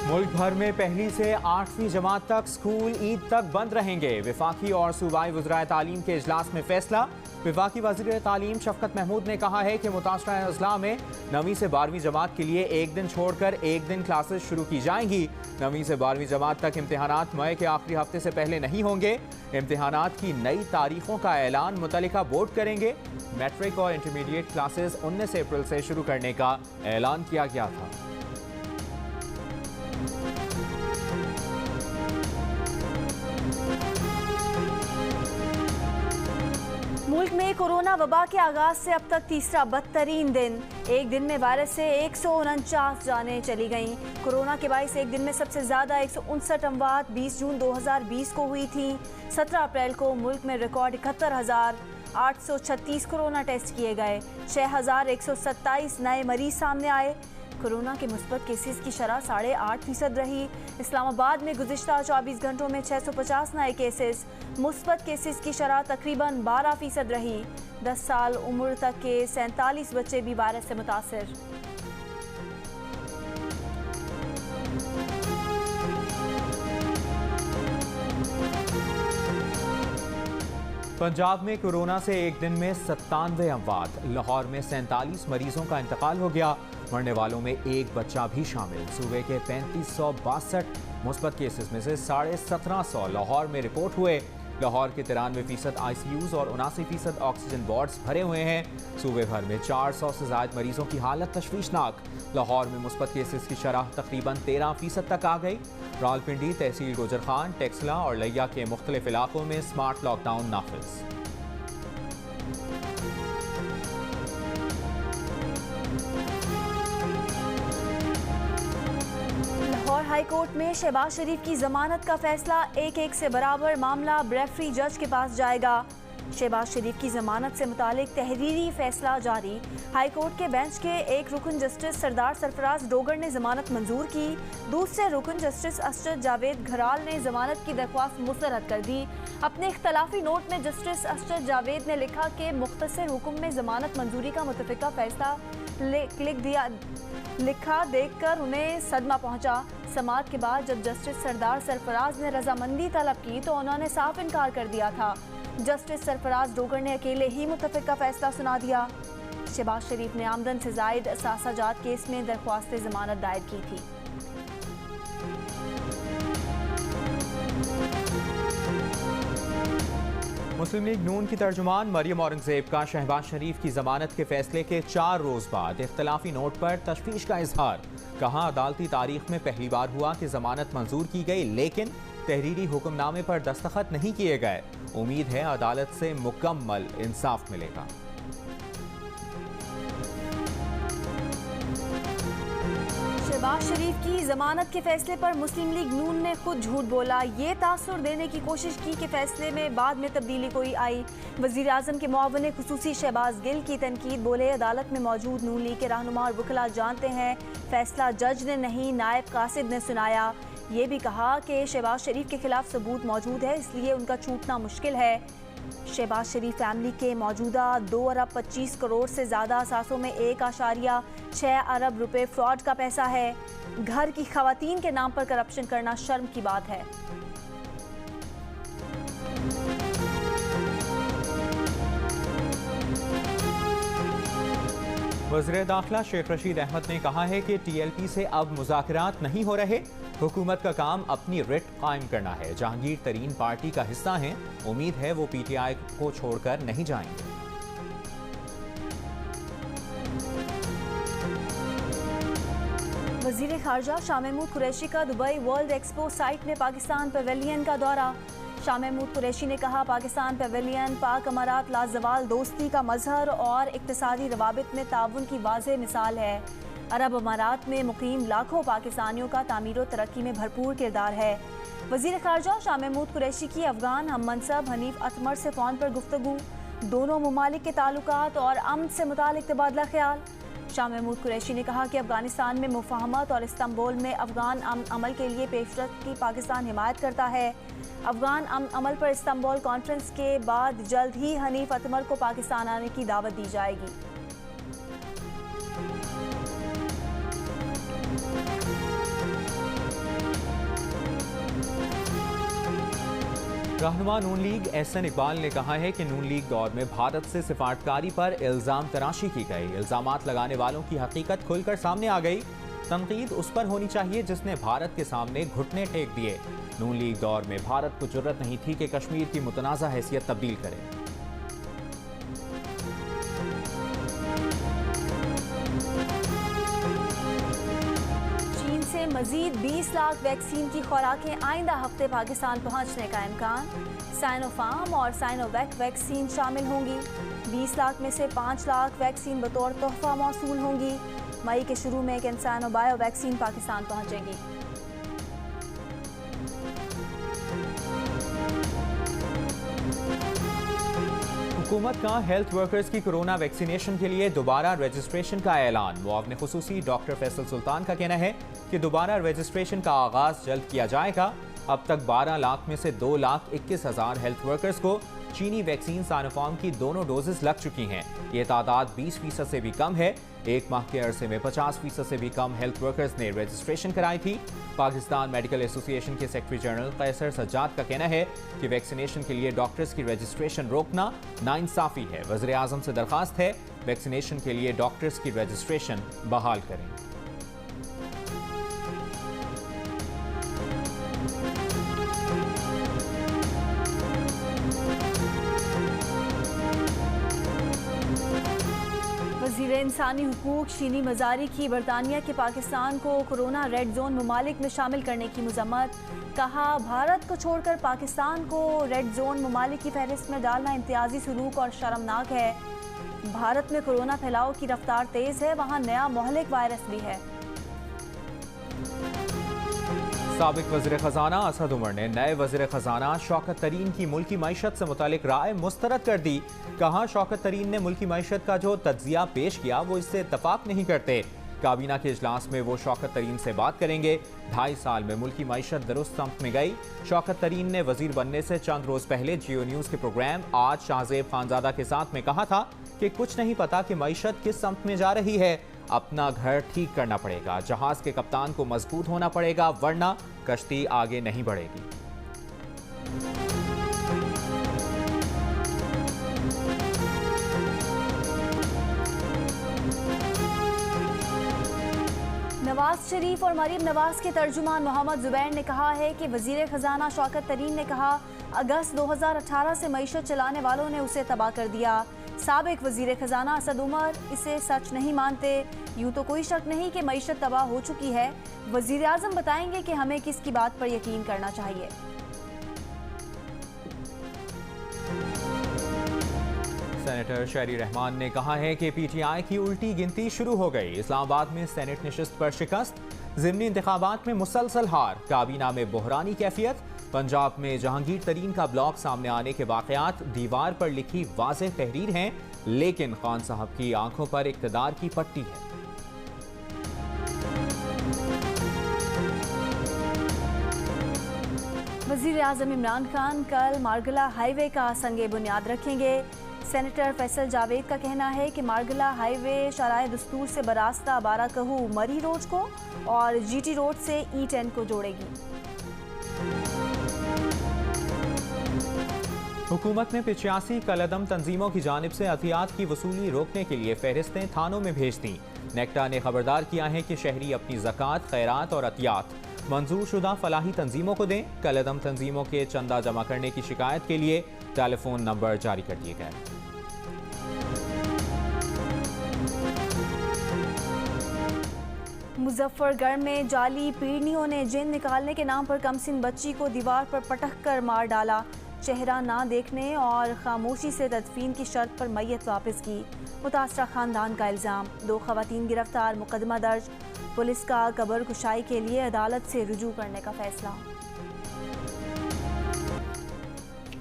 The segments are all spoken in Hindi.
मुल्क भर में पहली से 8वीं जमात तक स्कूल ईद तक बंद रहेंगे। वफाकी और सूबाई वज़राए तालीम के इजलास में फैसला। वफाकी वज़ीर तालीम शफकत महमूद ने कहा है कि मुतासरा अजला में 9वीं से 12वीं जमात के लिए एक दिन छोड़कर एक दिन क्लासेस शुरू की जाएंगी। 9वीं से 12वीं जमात तक इम्तिहानात मई के आखिरी हफ्ते से पहले नहीं होंगे। इम्तिहानात की नई तारीखों का ऐलान मुतल्लिका बोर्ड करेंगे। मैट्रिक और इंटरमीडिएट क्लासेस 19 अप्रैल से शुरू करने का ऐलान किया गया था। मुल्क में कोरोना वबा के आगाज से अब तक तीसरा बदतरीन दिन। एक दिन में वायरस से 149 जानें चली गईं। कोरोना के बाइस एक दिन में सबसे ज्यादा 159 अमवात 20 जून 2020 को हुई थी। 17 अप्रैल को मुल्क में रिकॉर्ड 71,836 कोरोना टेस्ट किए गए। 6,127 नए मरीज सामने आए। कोरोना के मुस्बत केसेस की शरह 8.5% रही। इस्लामाबाद में गुज़िश्ता 24 घंटों में 650 नए केसेस। मुस्बत केसेस की शरह तकरीबन 12% रही। 10 साल उम्र तक के 47 बच्चे भी वायरस से मुतासिर। पंजाब में कोरोना से एक दिन में 97 अमवात। लाहौर में 47 मरीजों का इंतकाल हो गया। मरने वालों में एक बच्चा भी शामिल। सूबे के 3562 मुस्बत केसेस में से 1750 लाहौर में रिपोर्ट हुए। लाहौर के 93% ICUs और 79% ऑक्सीजन वार्ड्स भरे हुए हैं। सूबे भर में 400 से ज्यादा मरीजों की हालत तशवीशनाक। लाहौर में मुस्बत केसेस की शरह तकरीबन 13% तक आ गई। रावलपिंडी, तहसील गोजर खान, टेक्सला और लिया के मुख्तलिफ इलाकों में स्मार्ट लॉकडाउन नाफिज। लाहौर हाई कोर्ट में शहबाज शरीफ की जमानत का फैसला। 1-1 से बराबर मामला ब्रेफरी जज के पास जाएगा। शहबाज शरीफ की जमानत से मुतालिक तहरीरी फैसला जारी। हाई कोर्ट के बेंच के एक रुकन जस्टिस सरदार सरफराज डोगर ने जमानत मंजूर की। दूसरे रुकन जस्टिस असरद जावेद घराल ने जमानत की दरख्वास्त मुस्तरद कर दी। अपने इख्तलाफी नोट में जस्टिस असरद जावेद ने लिखा कि मुख्तसर हुक्म में जमानत मंजूरी का मुतफ़िका फैसला लिखा देखकर उन्हें सदमा पहुंचा। समाअत के बाद जब जस्टिस सरदार सरफराज ने रजामंदी तलब की तो उन्होंने साफ इनकार कर दिया था। जस्टिस सरफराज डोगर ने अकेले ही मुतफ़िका फैसला सुना दिया। शहबाज शरीफ ने आमदन से जायद असासाजात केस में दरख्वास्त जमानत दायर की थी। मुस्लिम लीग नून की तर्जुमान मरियम औरंगजेब का शहबाज शरीफ की जमानत के फैसले के 4 रोज बाद इख्तलाफी नोट पर तशवीश का इजहार। कहा, अदालती तारीख में पहली बार हुआ कि जमानत मंजूर की गई, लेकिन तहरीरी हुक्मनामे पर दस्तखत नहीं किए गए। उम्मीद है अदालत से मुकम्मल इंसाफ मिलेगा। शहबाज शरीफ की जमानत के फैसले पर मुस्लिम लीग नून ने खुद झूठ बोला। ये तासुर देने की कोशिश की कि फैसले में बाद में तब्दीली कोई आई। वजीर आजम के मुआविन खुसूसी शहबाज गिल की तनकीद। बोले, अदालत में मौजूद नून लीग के रहनुमा और वकला जानते हैं फैसला जज ने नहीं नायब कासिद ने सुनाया। ये भी कहा कि शहबाज शरीफ के खिलाफ सबूत मौजूद है, इसलिए उनका छूटना मुश्किल है। शहबाज शरीफ फैमिली के मौजूदा 2 अरब 25 करोड़ से ज़्यादा असासों में 1.6 अरब रुपए फ्रॉड का पैसा है। घर की खवातीन के नाम पर करप्शन करना शर्म की बात है। वज़ीर दाखिला शेख रशीद अहमद ने कहा है कि TLP से अब मुज़ाकरात नहीं हो रहे। हुकूमत का काम अपनी रिट कायम करना है। जहांगीर तरीन पार्टी का हिस्सा हैं। उम्मीद है वो PTI को छोड़कर नहीं जाएंगे। वज़ीर ख़ारजा शाह महमूद कुरैशी का दुबई वर्ल्ड एक्सपो साइट में पाकिस्तान पवेलियन का दौरा। शाह महमूद कुरैशी ने कहा, पाकिस्तान पवेलियन पाक अमारात लाजवाल दोस्ती का मजहर और इक्तिसादी रवाबित में ताउन की वाज़ेह मिसाल है। अरब अमारात में मुकीम लाखों पाकिस्तानियों का तामीर और तरक्की में भरपूर किरदार है। वज़ीर ख़ारजा शाह महमूद कुरैशी की अफ़गान हम मनसब हनीफ अतमर से फ़ोन पर गुफ्तगू। दोनों ममालिक के ताल्लुकात और अमन से मुतालिक तबादला ख्याल। शाह महमूद कुरैशी ने कहा कि अफ़गानिस्तान में मुफाहमत और इस्तांबुल में अफ़गान अमल के लिए पेशरफ्त की पाकिस्तान हिमायत करता है। अफ़गान अमल पर इस्तांबुल कॉन्फ्रेंस के बाद जल्द ही हनीफ अतमर को पाकिस्तान आने की दावत दी जाएगी। रहनुमा नून लीग एहसन इकबाल ने कहा है कि नून लीग दौर में भारत से सिफारतकारी पर इल्ज़ाम तराशी की गई। इल्ज़ामात लगाने वालों की हकीकत खुलकर सामने आ गई। तनकीद उस पर होनी चाहिए जिसने भारत के सामने घुटने टेक दिए। नून लीग दौर में भारत को जुर्रत नहीं थी कि कश्मीर की मुतनाज़ा हैसियत तब्दील करे। चीन से मजीद 20 लाख वैक्सीन की खुराकें आइंदा हफ्ते पाकिस्तान पहुंचने का इम्कान। साइनोफार्म और साइनोवैक वैक्सीन शामिल होंगी। 20 लाख में से 5 लाख वैक्सीन बतौर तोहफा मौसूल होंगी। मई के शुरू में कैंसानो बायो वैक्सीन पाकिस्तान पहुंचेगी। हुकूमत का हेल्थ वर्कर्स की कोरोना वैक्सीनेशन के लिए दोबारा रजिस्ट्रेशन का ऐलान। मुआवने खुसूसी डॉक्टर फैसल सुल्तान का कहना है कि दोबारा रजिस्ट्रेशन का आगाज जल्द किया जाएगा। अब तक 12 लाख में से 2,21,000 हेल्थ वर्कर्स को चीनी वैक्सीन साइनोफार्म की दोनों डोजेस लग चुकी हैं। ये तादाद 20% से भी कम है। एक माह के अरसे में 50% से भी कम हेल्थ वर्कर्स ने रजिस्ट्रेशन कराई थी। पाकिस्तान मेडिकल एसोसिएशन के सेक्रेटरी जनरल कैसर सज्जाद का कहना है कि वैक्सीनेशन के लिए डॉक्टर्स की रजिस्ट्रेशन रोकना नाइंसाफी है। वज़ीर आज़म से दरख्वास्त है वैक्सीनेशन के लिए डॉक्टर्स की रजिस्ट्रेशन बहाल करें। वज़ीर इंसानी हुकूक शीनी मज़ारी की बरतानिया के पाकिस्तान को कोरोना रेड जोन ममालिक में शामिल करने की मज़म्मत। कहा, भारत को छोड़कर पाकिस्तान को रेड जोन ममालिक की फहरिस्त में डालना इम्तियाजी सलूक और शर्मनाक है। भारत में कोरोना फैलाव की रफ्तार तेज़ है, वहाँ नया मोहलिक वायरस भी है। साबिक वज़ीर ख़ज़ाना असद उमर ने नए वज़ीर ख़ज़ाना शौकत तरीन की मुल्की मईशत से मुतालिक राय मुस्तरद कर दी। कहा, शौकत तरीन ने मुल्की मईशत का जो तज्ज़िया पेश किया वो इससे इत्तफाक नहीं करते। काबीना के इजलास में वो शौकत तरीन से बात करेंगे। 2.5 साल में मुल्की मईशत दुरुस्त समत में गई। शौकत तरीन ने वज़ीर बनने से चंद रोज़ पहले जियो न्यूज़ के प्रोग्राम आज शाहजेब खानजादा के साथ में कहा था कि कुछ नहीं पता कि मईशत किस समत में जा रही है। अपना घर ठीक करना पड़ेगा। जहाज के कप्तान को मजबूत होना पड़ेगा, वरना कश्ती आगे नहीं बढ़ेगी। नवाज शरीफ और मरीम नवाज के तर्जुमान मोहम्मद जुबैर ने कहा है कि वजीर खजाना शौकत तरीन ने कहा, अगस्त 2018 से मईशत चलाने वालों ने उसे तबाह कर दिया। साबिक वजीर खजाना असद उमर इसे सच नहीं मानते। यूं तो कोई शक नहीं कि मईशत तबाह हो चुकी है। वजीर आजम बताएंगे कि हमें किसकी बात पर यकीन करना चाहिए। सेनेटर शहरी रहमान ने कहा है कि पीटीआई की उल्टी गिनती शुरू हो गई। इस्लामाबाद में सेनेट नशिस्त पर शिकस्त, ज़िमनी इंतखाबात में मुसलसल हार, काबीना में बहरानी कैफियत। पंजाब में जहांगीर तरीन का ब्लॉग सामने आने के वाकयात दीवार पर लिखी वाज़ेह तहरीर हैं, लेकिन खान साहब की आंखों पर इक़्तिदार की पट्टी है। वज़ीर आज़म इमरान खान कल मारगला हाईवे का संगे बुनियाद रखेंगे। सेनेटर फैसल जावेद का कहना है कि मारगला हाईवे शराय दस्तूर से बरास्ता बाराकहू मरी रोड को और जीटी रोड से E10 को जोड़ेगी। हुकूमत ने 85 कलअदम तंजीमों की जानिब से अतियात की वसूली रोकने के लिए फहरिस्तें थानों में भेज दी। नेक्टा ने खबरदार किया है कि शहरी अपनी ज़कात, खैरात और अतियात मंजूर शुदा फलाही तंजीमों को दें। कलअदम तंजीमों के चंदा जमा करने की शिकायत के लिए टेलीफोन नंबर जारी कर दिए गए। मुजफ्फरगढ़ में जाली पीड़नियों ने जिन निकालने के नाम पर कमसिन बच्ची को दीवार पर पटक कर मार डाला। चेहरा ना देखने और खामोशी से तदफीन की शर्त पर मैयत वापस की। मुतासरा खानदान का इल्ज़ाम, 2 खवातीन गिरफ्तार, मुकदमा दर्ज। पुलिस का कब्र कुशाई के लिए अदालत से रुजू करने का फैसला।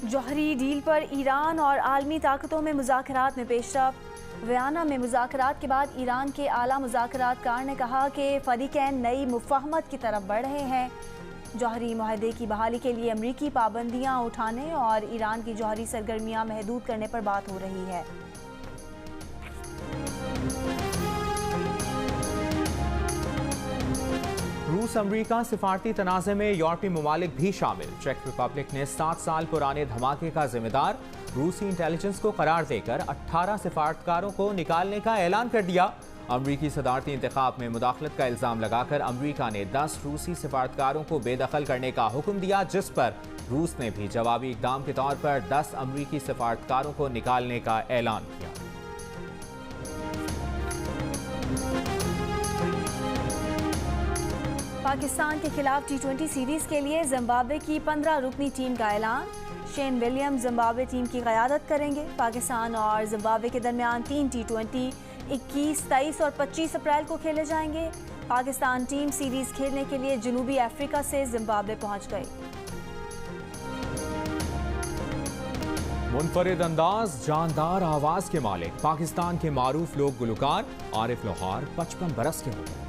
जौहरी डील पर ईरान और आलमी ताकतों में मुज़ाकरात में पेशरफ्त। वियना में मुज़ाकरात के बाद ईरान के आला मुज़ाकरातकार ने कहा कि फरीकैन नई मुफ़ाहमत की तरफ बढ़ रहे हैं। जौहरी मुआहदे की बहाली के लिए अमरीकी पाबंदियाँ उठाने और ईरान की जौहरी सरगर्मियाँ महदूद करने पर बात हो रही है। रूस रूस अमरीका सिफारती तनाज़े में यूरोपीय ममालिक भी शामिल। चेक रिपब्लिक ने 7 साल पुराने धमाके का जिम्मेदार रूसी इंटेलिजेंस को करार देकर 18 सिफारतकारों को निकालने का ऐलान कर दिया। अमरीकी सदारती इंतखाब में मुदाखलत का इल्ज़ाम लगाकर अमरीका ने 10 रूसी सिफारतकारों को बेदखल करने का हुक्म दिया, जिस पर रूस ने भी जवाबी इकदाम के तौर पर 10 अमरीकी सिफारतकारों को निकालने का ऐलान किया। पाकिस्तान के खिलाफ T20 सीरीज के लिए जिम्बाब्वे की 15 रुकनी टीम का ऐलान। शेन विलियम जिम्बाब्वे टीम की क़यादत करेंगे। पाकिस्तान और जिम्बाब्वे के दरमियान 3 T20 21, 23 और 25 अप्रैल को खेले जाएंगे। पाकिस्तान टीम सीरीज खेलने के लिए जनूबी अफ्रीका से जिम्बाब्वे पहुंच गई। मुनफरिद अंदाज, जानदार आवाज के मालिक पाकिस्तान के मारूफ लोक गुलकार आरिफ लोहार 55 बरस के हो गए।